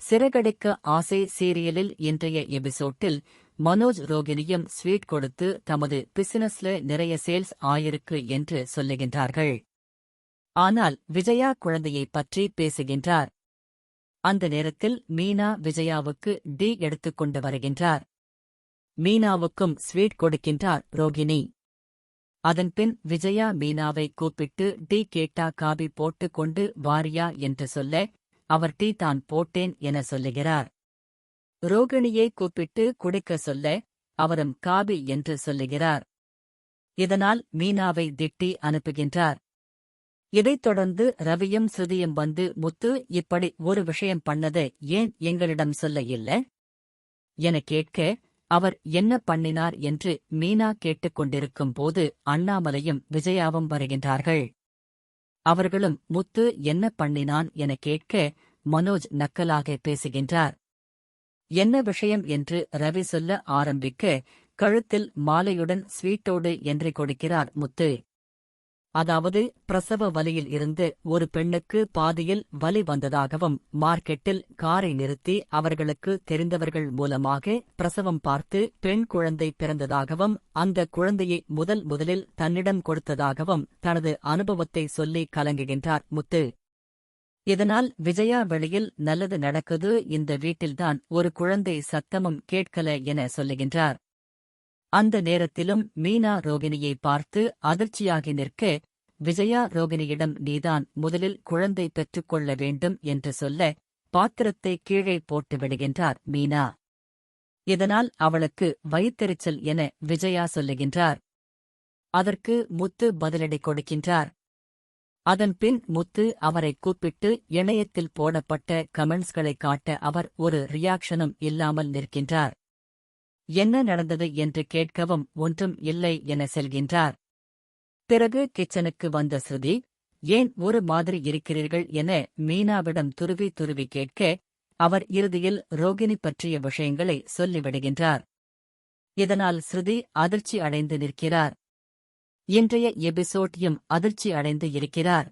சிறகடிக்க ஆசை சீரியலில் இன்றைய எபிசோட்டில் மனோஜ் ரோகிணியும் ஸ்வீட் கொடுத்து தமது பிசினஸ்ல நிறைய சேல்ஸ் ஆயிருக்கு என்று சொல்லுகின்றார்கள். ஆனால் விஜயா குழந்தையை பற்றி பேசுகின்றார். அந்த நேரத்தில் மீனா விஜயாவுக்கு டீ எடுத்துக்கொண்டு வருகின்றார். மீனாவுக்கும் ஸ்வீட் கொடுக்கின்றார் ரோகிணி. அதன்பின் விஜயா மீனாவை கூப்பிட்டு டீ கேட்டா காபி போட்டு கொண்டு வாரியா என்று சொல்ல, அவர் டீ தான் போட்டேன் என சொல்லுகிறார். ரோகிணியை கூப்பிட்டு குடிக்க சொல்ல, அவரும் காபி என்று சொல்லுகிறார். இதனால் மீனாவை திட்டி அனுப்புகின்றார். இதைத் தொடர்ந்து ரவியும் ஸ்ருதியும் வந்து, முத்து இப்படி ஒரு விஷயம் பண்ணதை ஏன் எங்களிடம் சொல்ல இல்ல என கேட்க, அவர் என்ன பண்ணினார் என்று மீனா கேட்டுக்கொண்டிருக்கும் போது அண்ணாமலையும் விஜயாவும் வருகின்றார்கள். அவர்களும் முத்து என்ன பண்ணினான் என கேட்க, மனோஜ் நக்கலாக பேசுகின்றார். என்ன விஷயம் என்று ரவி சொல்ல ஆரம்பிக்க, கழுத்தில் மாலையுடன் ஸ்வீட்டோடு என்று கொடுக்கிறார் முத்து. அதாவது பிரசவ வலியில் இருந்து ஒரு பெண்ணுக்கு பாதியில் வலி வந்ததாகவும், மார்க்கெட்டில் காரை நிறுத்தி அவர்களுக்கு தெரிந்தவர்கள் மூலமாக பிரசவம் பார்த்து பெண் குழந்தை பிறந்ததாகவும், அந்த குழந்தையை முதலில் தன்னிடம் கொடுத்ததாகவும் தனது அனுபவத்தை சொல்லி கலங்குகின்றார் முத்து. இதனால் விஜயா வெளியில் நல்லது நடக்குது, இந்த வீட்டில்தான் ஒரு குழந்தை சத்தமும் கேட்கல என சொல்லுகின்றார். அந்த நேரத்திலும் மீனா ரோகிணியை பார்த்து அதிர்ச்சியாகி நிற்க, விஜயா ரோகிணியிடம் நீதான் முதலில் குழந்தை பெற்றுக்கொள்ள வேண்டும் என்று சொல்ல, பாத்திரத்தை கீழே போட்டு விடுகின்றார் மீனா. இதனால் அவளுக்கு வயிற்றெரிச்சல் என விஜயா சொல்லுகின்றார். அதற்கு முத்து பதிலடி கொடுக்கின்றார். அதன்பின் முத்து அவரை கூப்பிட்டு இணையத்தில் போடப்பட்ட கமெண்ட்ஸ்களை காட்ட அவர் ஒரு ரியாக்ஷனும் இல்லாமல் நிற்கின்றார். என்ன நடந்தது என்று கேட்கவும் ஒன்றும் இல்லை என செல்கின்றார். பிறகு கிச்சனுக்கு வந்த ஸ்ருதி, ஏன் ஒரு மாதிரி இருக்கிறீர்கள் என மீனாவிடம் துருவி கேட்க, அவர் இறுதியில் ரோகிணி பற்றிய விஷயங்களை சொல்லிவிடுகின்றார். இதனால் ஸ்ருதி அதிர்ச்சி அடைந்து நிற்கிறார். இன்றைய எபிசோட்யும் அதிர்ச்சி அடைந்து இருக்கிறார்.